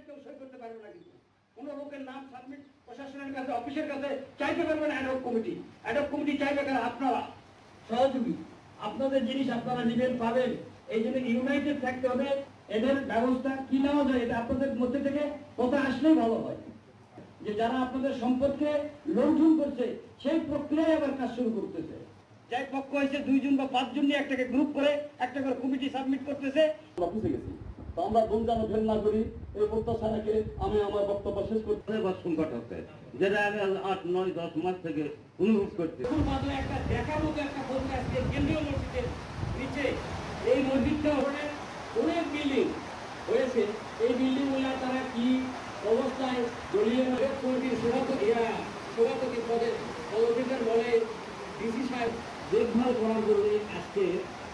কেউ সই করতে পারবে না, কিন্তু কোনো লোকের নাম সাবমিট প্রশাসনের কাছে, অফিসের কাছে চাইতে পারবেন অ্যাডহক কমিটি। অ্যাডহক কমিটি চাইবে কারণ আপনারা সহযোগী, আপনাদের জিনিস আপনারা নেবেন, পাবেন। এই জন্য ইউনাইটেড থাকতে হবে। এদের ব্যবস্থা কি নেওয়া যায় এটা আপনাদের মধ্যে থেকে কথা আসলেই ভালো হয়, যে যারা আপনাদের সম্পদকে লঙ্ঘন করছে সেই প্রক্রিয়ায় আবার কাজ শুরু করতেছে। যাই পক্ষ হয়েছে 2 জন বা 5 জন নিয়ে একটাকে গ্রুপ করে একটা করে কমিটি সাবমিট করতেছে। অফিসে গেছি, তো আমরা ভুল যেন ফেল না করি এই প্রত্যাশা রেখে আমি আমার বক্তব্য শেষ করতে। সংকট হচ্ছে, যেটা আমি 8, 9, 10 মাস থেকে অনুভব করছি। একটা দেখার মতো একটা বলতে আসছে কেন্দ্রীয় মসজিদের নিচে এই মসজিদটা অনেক বিল্ডিং হয়েছে। এই বিল্ডিং গুলা তারা কি অবস্থায় দলীয় কমিটির সভাপতি পদে পদধিকার বলে ডিসি সাহেব দেখভাল করার জন্য আজকে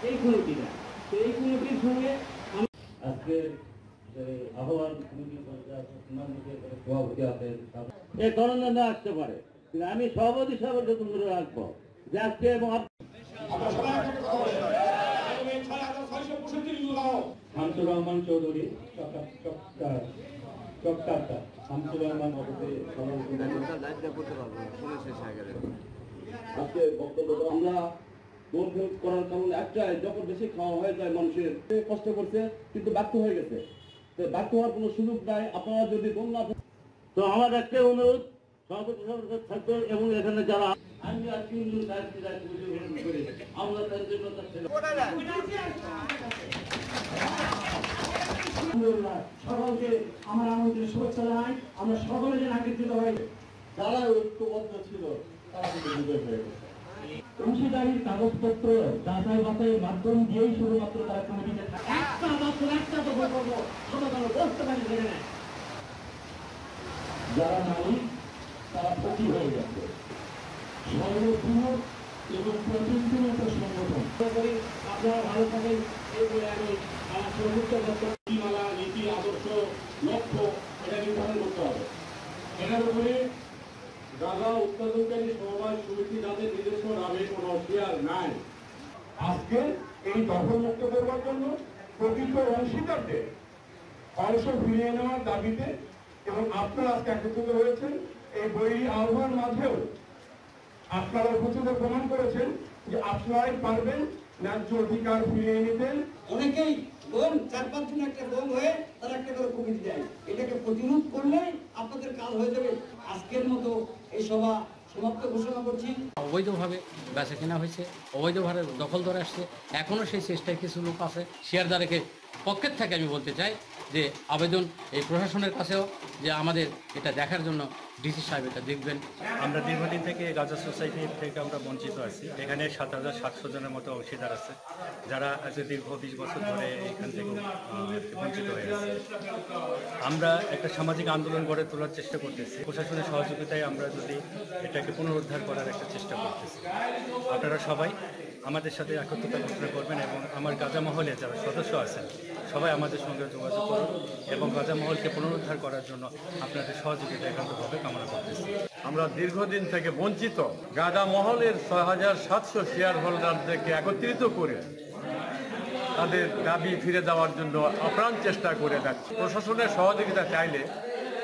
এই কমিটিটা। তো এই কমিটির সঙ্গে আজকে আহ্বান কমিটির সভাপতি আছেন, এই ধরনের আসতে পারে, কিন্তু আমি সভাপতি হিসাবে যত দূরে রাখবো যে আজকে এবং শামসুর রহমান চৌধুরী চক্কাটা শামসুর রহমান আজকে বক্তব্য আমরা গোল করার কারণ একটাই, যখন বেশি খাওয়া হয়ে যায় মানুষের কষ্ট করছে কিন্তু ব্যর্থ হয়ে গেছে, তো ব্যর্থ হওয়ার কোনো সুযোগ নাই। আপনারা যদি গোল না, তো আমার একটা অনুরোধ সভাপতি থাকবে এবং এখানে যারা আমি আর 3 জন আমরা তার জন্য সকলকে আমার আমন্ত্রণ শুভেচ্ছা জানাই। আমরা সকলে যেন একত্রিত হই। যারা ঐক্যবদ্ধ ছিল তারা কিন্তু বিজয় হয়ে গেছে। অংশীদারির কাগজপত্র যাচাই বাছাইয়ের মাধ্যম দিয়েই শুধুমাত্র তারা কমিটিতে থাকে। একটা দফা করবো সমাধান বসতে পারি ধরে নেয়। যারা মালিক তারা প্রতি হয়ে গেছে। সর্ববৃহৎ এবং প্রতিনিধিগত সংগঠন। আপনারা ভালো থাকেন এই বলে আমি আমার সর্বোচ্চ নীতিমালা, নীতি, আদর্শ, লক্ষ্য এটা নির্ধারণ করতে হবে। এটার উপরে গাঁজা উৎপাদনকারী সমবায় সমিতি যাদের নিজস্ব নামে কোনো শেয়ার নাই, আজকে এই দখলমুক্ত করবার জন্য প্রকৃত অংশীদারদের অংশ ফিরিয়ে নেওয়ার দাবিতে এবং আপনারা আজকে একত্রিত হয়েছেন এই বৈরী আহ্বান মাঝেও আপনারা উপস্থিত প্রমাণ করেছেন যে আপনারাই পারবেন ন্যায্য অধিকার ফিরিয়ে নিতেন। অনেকেই বোন 4-5 জন একটা দল হয়ে তারা একটা করে কমিটি দেয়। এটাকে প্রতিরোধ করলেই আপনাদের কাজ হয়ে যাবে। আজকের মতো এই সভা সমাপ্ত ঘোষণা করছি। অবৈধভাবে বেচা কেনা হয়েছে, অবৈধভাবে দখল ধরে আসছে, এখনও সেই চেষ্টায় কিছু লোক আছে। শেয়ারদারকে পক্ষের থেকে আমি বলতে চাই যে আবেদন এই প্রশাসনের কাছেও যে আমাদের এটা দেখার জন্য ডিসি সাহেব এটা দেখবেন। আমরা দীর্ঘদিন থেকে গাঁজা সোসাইটি থেকে আমরা বঞ্চিত আছি। এখানে 7,700 জনের মতো অংশীদার আছে যারা আজ দীর্ঘ 20 বছর ধরে এখান থেকে বঞ্চিত হয়ে আছে। আমরা একটা সামাজিক আন্দোলন গড়ে তোলার চেষ্টা করতেছি। প্রশাসনের সহযোগিতায় আমরা যদি এটাকে পুনরুদ্ধার করার একটা চেষ্টা করতেছি। আপনারা সবাই আমাদের সাথে একত্রতা ঘোষণা করবেন এবং আমার গাঁজা মহলে যারা সদস্য আছেন সবাই আমাদের সঙ্গে যোগাযোগ করুন এবং গাঁজা মহলকে পুনরুদ্ধার করার জন্য আপনাদের সহযোগিতা একান্তভাবে কামনা করতেছি। আমরা দীর্ঘদিন থেকে বঞ্চিত গাঁজা মহলের 6,700 শেয়ার হোল্ডারদেরকে একত্রিত করে তাদের দাবি ফিরে দেওয়ার জন্য আপ্রাণ চেষ্টা করে যাচ্ছে। প্রশাসনের সহযোগিতা চাইলে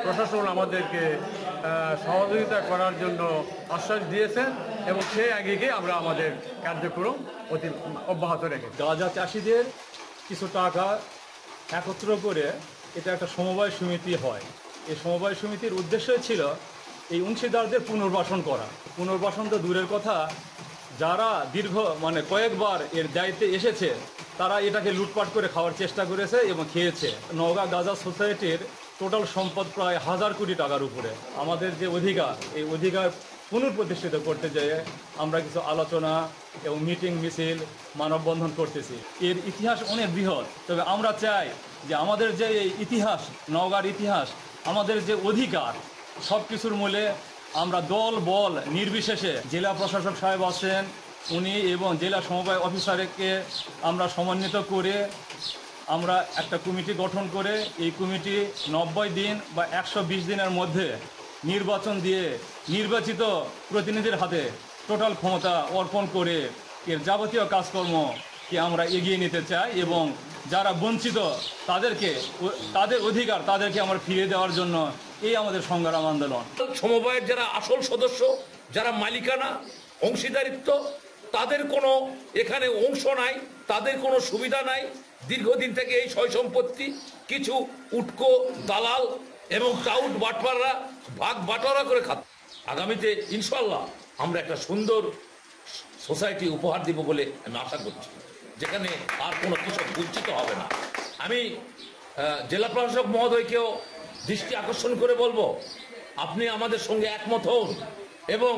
প্রশাসন আমাদেরকে সহযোগিতা করার জন্য আশ্বাস দিয়েছেন এবং সেই আগে গিয়ে আমরা আমাদের কার্যক্রম অব্যাহত রেখেছি। গাঁজা চাষিদের কিছু টাকা একত্র করে এটা একটা সমবায় সমিতি হয়। এই সমবায় সমিতির উদ্দেশ্যই ছিল এই অংশীদারদের পুনর্বাসন করা। পুনর্বাসন তো দূরের কথা, যারা দীর্ঘ কয়েকবার এর দায়িত্বে এসেছে তারা এটাকে লুটপাট করে খাওয়ার চেষ্টা করেছে এবং খেয়েছে। নওগাঁ গাঁজা সোসাইটির টোটাল সম্পদ প্রায় 1000 কোটি টাকার উপরে। আমাদের যে অধিকার, এই অধিকার পুনঃপ্রতিষ্ঠিত করতে যেয়ে আমরা কিছু আলোচনা এবং মিটিং মিছিল মানববন্ধন করতেছি। এর ইতিহাস অনেক বৃহৎ, তবে আমরা চাই যে আমাদের যে এই ইতিহাস, নওগাঁর ইতিহাস, আমাদের যে অধিকার, সব কিছুর মূলে আমরা দল বল নির্বিশেষে জেলা প্রশাসক সাহেব আছেন উনি এবং জেলা সমবায় অফিসারকে আমরা সমন্বিত করে আমরা একটা কমিটি গঠন করে এই কমিটি 90 দিন বা 120 দিনের মধ্যে নির্বাচন দিয়ে নির্বাচিত প্রতিনিধির হাতে টোটাল ক্ষমতা অর্পণ করে এর যাবতীয় কাজকর্ম কি আমরা এগিয়ে নিতে চাই এবং যারা বঞ্চিত তাদের অধিকার তাদেরকে আমরা ফিরিয়ে দেওয়ার জন্য এই আমাদের সংগ্রাম আন্দোলন। সমবায়ের যারা আসল সদস্য, যারা মালিকানা অংশীদারিত্ব, তাদের কোনো এখানে অংশ নাই, তাদের কোনো সুবিধা নাই। দীর্ঘদিন থেকে এই সয় সম্পত্তি কিছু উটকো দালাল এবং টাউট বাটপাররা ভাগ বাটোয়ারা করে খাত। আগামীতে ইনশাল্লাহ আমরা একটা সুন্দর সোসাইটি উপহার দিব বলে আমি আশা করছি, যেখানে আর কোনো কৃষক বঞ্চিত হবে না। আমি জেলা প্রশাসক মহোদয়কেও দৃষ্টি আকর্ষণ করে বলবো, আপনি আমাদের সঙ্গে একমত হন এবং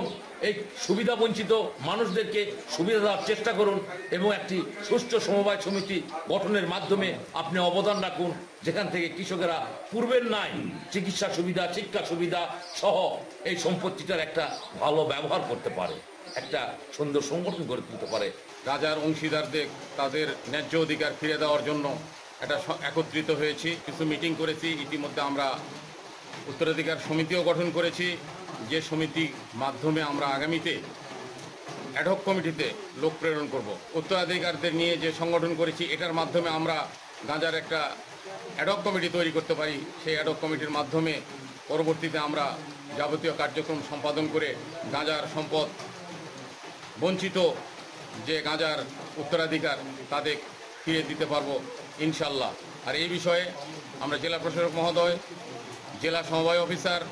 এই সুবিধা বঞ্চিত মানুষদেরকে সুবিধা দেওয়ার চেষ্টা করুন এবং একটি সুষ্ঠু সমবায় সমিতি গঠনের মাধ্যমে আপনি অবদান রাখুন, যেখান থেকে কৃষকেরা পূর্বের নাই চিকিৎসা সুবিধা, শিক্ষা সুবিধা সহ এই সম্পত্তিটার একটা ভালো ব্যবহার করতে পারে, একটা সুন্দর সংগঠন গড়ে তুলতে পারে। গাজার অংশীদারদের তাদের ন্যায্য অধিকার ফিরে দেওয়ার জন্য একটা একত্রিত হয়েছি, কিছু মিটিং করেছি। ইতিমধ্যে আমরা উত্তরাধিকার সমিতিও গঠন করেছি, যে সমিতির মাধ্যমে আমরা আগামীতে অ্যাডহক কমিটিতে লোক প্রেরণ করব। উত্তরাধিকারদের নিয়ে যে সংগঠন করেছি, এটার মাধ্যমে আমরা গাঁজার একটা অ্যাডহক কমিটি তৈরি করতে পারি। সেই অ্যাডহক কমিটির মাধ্যমে পরবর্তীতে আমরা যাবতীয় কার্যক্রম সম্পাদন করে গাঁজার সম্পদ বঞ্চিত যে গাঁজার উত্তরাধিকার তাদের ফিরে দিতে পারবো ইনশাল্লাহ। আর এই বিষয়ে আমরা জেলা প্রশাসক মহোদয়, জেলা সমবায় অফিসার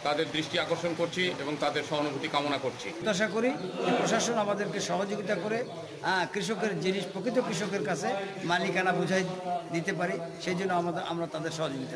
তাদের দৃষ্টি আকর্ষণ করছি এবং তাদের সহানুভূতি কামনা করছি। আশা করি যে প্রশাসন আমাদেরকে সহযোগিতা করে কৃষকের জিনিস প্রকৃত কৃষকের কাছে মালিকানা বুঝাই দিতে পারি, সেই জন্য আমরা তাদের সহযোগিতা